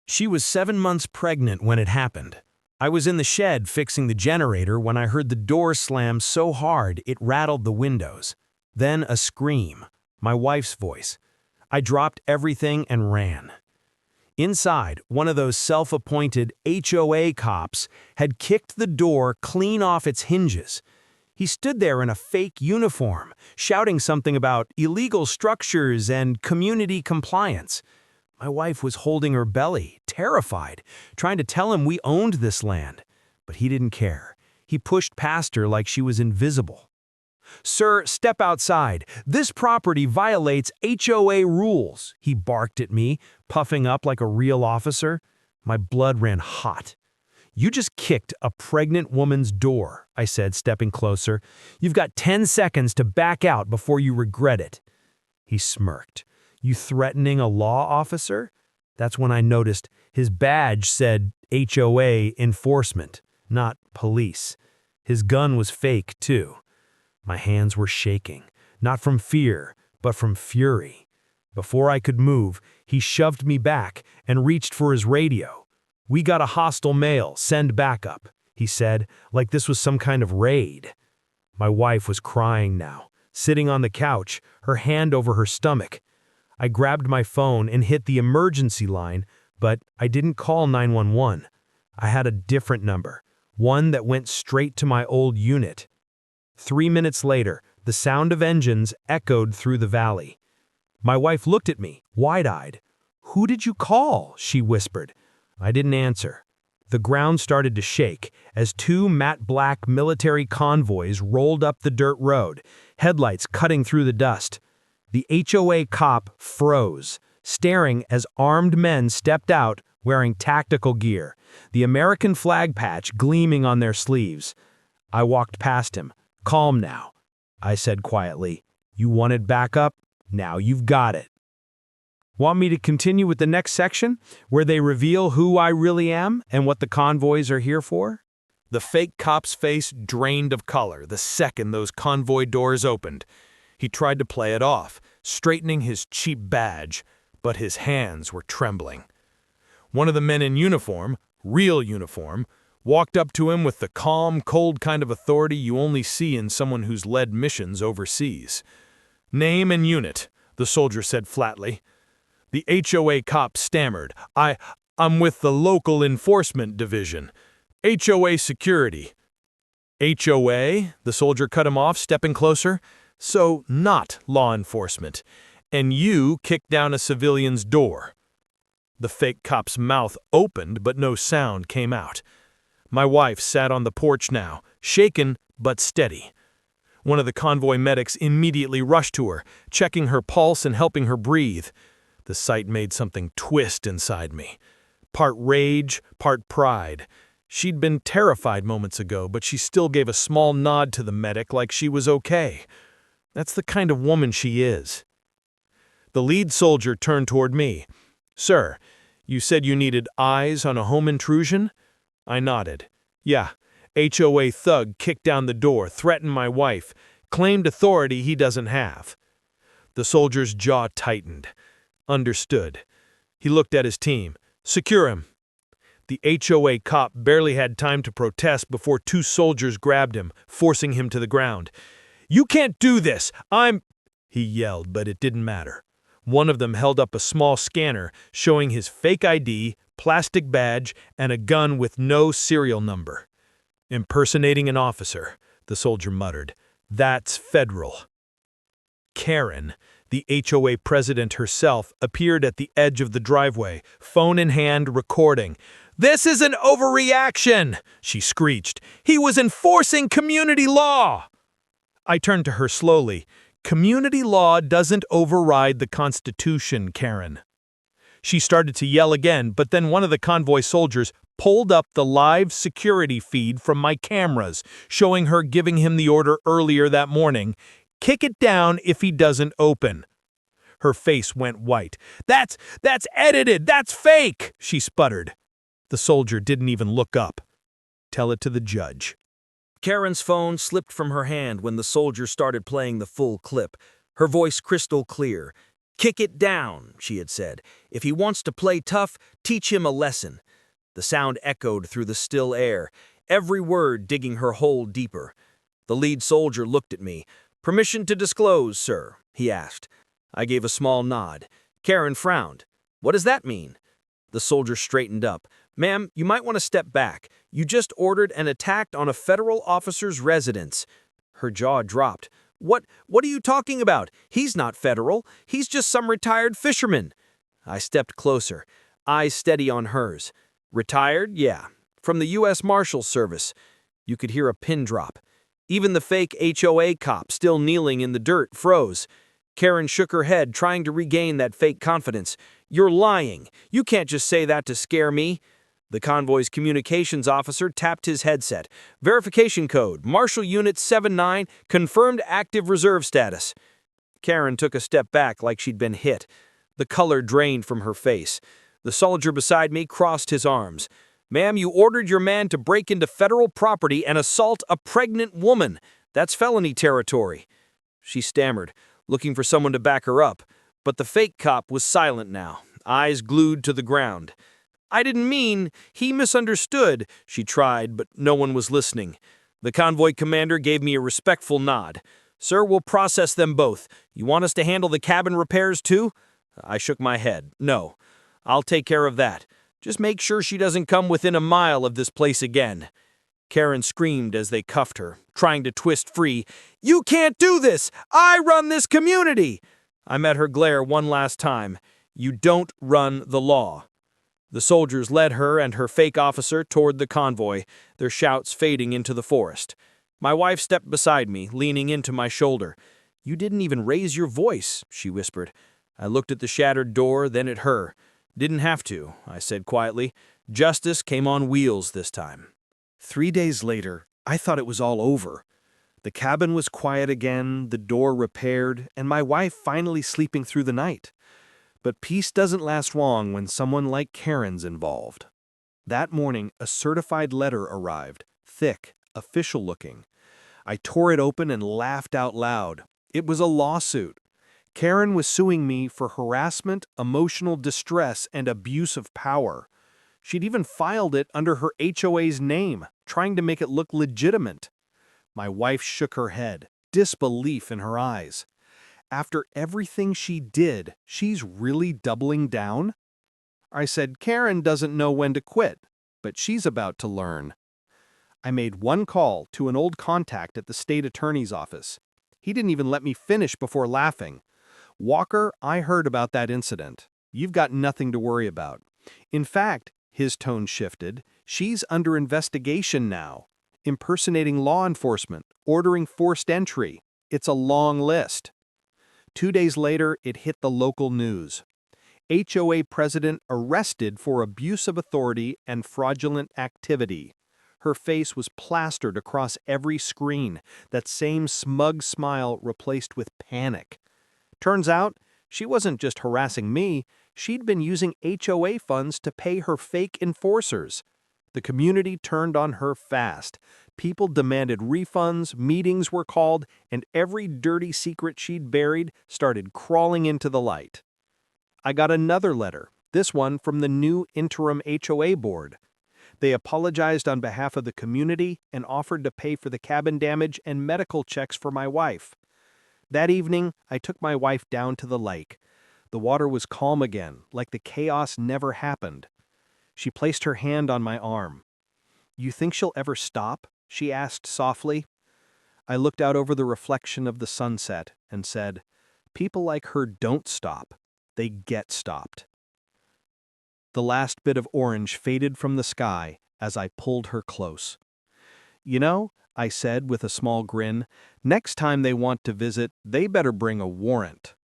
She was 7 months pregnant when it happened. I was in the shed fixing the generator when I heard the door slam so hard it rattled the windows. Then a scream, my wife's voice. I dropped everything and ran. Inside, one of those self-appointed HOA cops had kicked the door clean off its hinges. He stood there in a fake uniform, shouting something about illegal structures and community compliance. My wife was holding her belly, terrified, trying to tell him we owned this land. But he didn't care. He pushed past her like she was invisible. "Sir, step outside. This property violates HOA rules," he barked at me, puffing up like a real officer. My blood ran hot. "You just kicked a pregnant woman's door," I said, stepping closer. "You've got 10 seconds to back out before you regret it." He smirked. "You threatening a law officer?" That's when I noticed his badge said HOA enforcement, not police. His gun was fake, too. My hands were shaking, not from fear, but from fury. Before I could move, he shoved me back and reached for his radio. "We got a hostile mail, send backup," he said, like this was some kind of raid. My wife was crying now, sitting on the couch, her hand over her stomach. I grabbed my phone and hit the emergency line, but I didn't call 911. I had a different number, one that went straight to my old unit. 3 minutes later, the sound of engines echoed through the valley. My wife looked at me, wide-eyed. "Who did you call?" she whispered. I didn't answer. The ground started to shake as 2 matte black military convoys rolled up the dirt road, headlights cutting through the dust. The HOA cop froze, staring as armed men stepped out wearing tactical gear, the American flag patch gleaming on their sleeves. I walked past him. "Calm now," I said quietly. "You wanted backup? Now you've got it." Want me to continue with the next section, where they reveal who I really am and what the convoys are here for? The fake cop's face drained of color the second those convoy doors opened. He tried to play it off, straightening his cheap badge, but his hands were trembling. One of the men in uniform, real uniform, walked up to him with the calm, cold kind of authority you only see in someone who's led missions overseas. "Name and unit," the soldier said flatly. The HOA cop stammered. I'm with the local enforcement division. HOA security." "HOA?" The soldier cut him off, stepping closer. "So not law enforcement. And you kicked down a civilian's door." The fake cop's mouth opened, but no sound came out. My wife sat on the porch now, shaken but steady. One of the convoy medics immediately rushed to her, checking her pulse and helping her breathe. The sight made something twist inside me. Part rage, part pride. She'd been terrified moments ago, but she still gave a small nod to the medic like she was okay. That's the kind of woman she is. The lead soldier turned toward me. "Sir, you said you needed eyes on a home intrusion?" I nodded. "Yeah, HOA thug kicked down the door, threatened my wife, claimed authority he doesn't have." The soldier's jaw tightened. Understood. He looked at his team. "Secure him." The HOA cop barely had time to protest before 2 soldiers grabbed him, forcing him to the ground. "You can't do this! He yelled, but it didn't matter. One of them held up a small scanner showing his fake ID, plastic badge, and a gun with no serial number. "Impersonating an officer," the soldier muttered. "That's federal." Karen, the HOA president herself, appeared at the edge of the driveway, phone in hand, recording. "This is an overreaction," she screeched. "He was enforcing community law." I turned to her slowly. "Community law doesn't override the Constitution, Karen." She started to yell again, but then one of the convoy soldiers pulled up the live security feed from my cameras, showing her giving him the order earlier that morning, "Kick it down if he doesn't open." Her face went white. That's edited! That's fake!" she sputtered. The soldier didn't even look up. "Tell it to the judge." Karen's phone slipped from her hand when the soldier started playing the full clip, her voice crystal clear. "Kick it down," she had said. "If he wants to play tough, teach him a lesson." The sound echoed through the still air, every word digging her hole deeper. The lead soldier looked at me. "Permission to disclose, sir?" he asked. I gave a small nod. Karen frowned. "What does that mean?" The soldier straightened up. "Ma'am, you might want to step back. You just ordered an attack on a federal officer's residence." Her jaw dropped. What are you talking about? He's not federal. He's just some retired fisherman." I stepped closer, eyes steady on hers. "Retired? Yeah. From the U.S. Marshals Service." You could hear a pin drop. Even the fake HOA cop, still kneeling in the dirt, froze. Karen shook her head, trying to regain that fake confidence. "You're lying. You can't just say that to scare me." The convoy's communications officer tapped his headset. "Verification code, Marshal Unit 79, confirmed active reserve status." Karen took a step back like she'd been hit. The color drained from her face. The soldier beside me crossed his arms. "Ma'am, you ordered your man to break into federal property and assault a pregnant woman. That's felony territory." She stammered, looking for someone to back her up, but the fake cop was silent now, eyes glued to the ground. "I didn't mean, he misunderstood," she tried, but no one was listening. The convoy commander gave me a respectful nod. "Sir, we'll process them both. You want us to handle the cabin repairs too?" I shook my head. "No, I'll take care of that. Just make sure she doesn't come within a mile of this place again." Karen screamed as they cuffed her, trying to twist free. "You can't do this! I run this community!" I met her glare one last time. "You don't run the law." The soldiers led her and her fake officer toward the convoy, their shouts fading into the forest. My wife stepped beside me, leaning into my shoulder. "You didn't even raise your voice," she whispered. I looked at the shattered door, then at her. "Didn't have to," I said quietly. "Justice came on wheels this time." 3 days later, I thought it was all over. The cabin was quiet again, the door repaired, and my wife finally sleeping through the night. But peace doesn't last long when someone like Karen's involved. That morning, a certified letter arrived, thick, official-looking. I tore it open and laughed out loud. It was a lawsuit. Karen was suing me for harassment, emotional distress, and abuse of power. She'd even filed it under her HOA's name, trying to make it look legitimate. My wife shook her head, disbelief in her eyes. After everything she did, she's really doubling down? I said Karen doesn't know when to quit, but she's about to learn. I made one call to an old contact at the state attorney's office. He didn't even let me finish before laughing. "Walker, I heard about that incident. You've got nothing to worry about. In fact," his tone shifted, "she's under investigation now. Impersonating law enforcement, ordering forced entry. It's a long list." 2 days later, it hit the local news. HOA president arrested for abuse of authority and fraudulent activity. Her face was plastered across every screen, that same smug smile replaced with panic. Turns out, she wasn't just harassing me, she'd been using HOA funds to pay her fake enforcers. The community turned on her fast. People demanded refunds, meetings were called, and every dirty secret she'd buried started crawling into the light. I got another letter, this one from the new interim HOA board. They apologized on behalf of the community and offered to pay for the cabin damage and medical checks for my wife. That evening, I took my wife down to the lake. The water was calm again, like the chaos never happened. She placed her hand on my arm. "You think she'll ever stop?" she asked softly. I looked out over the reflection of the sunset and said, "People like her don't stop. They get stopped." The last bit of orange faded from the sky as I pulled her close. "You know," I said with a small grin, "next time they want to visit, they better bring a warrant."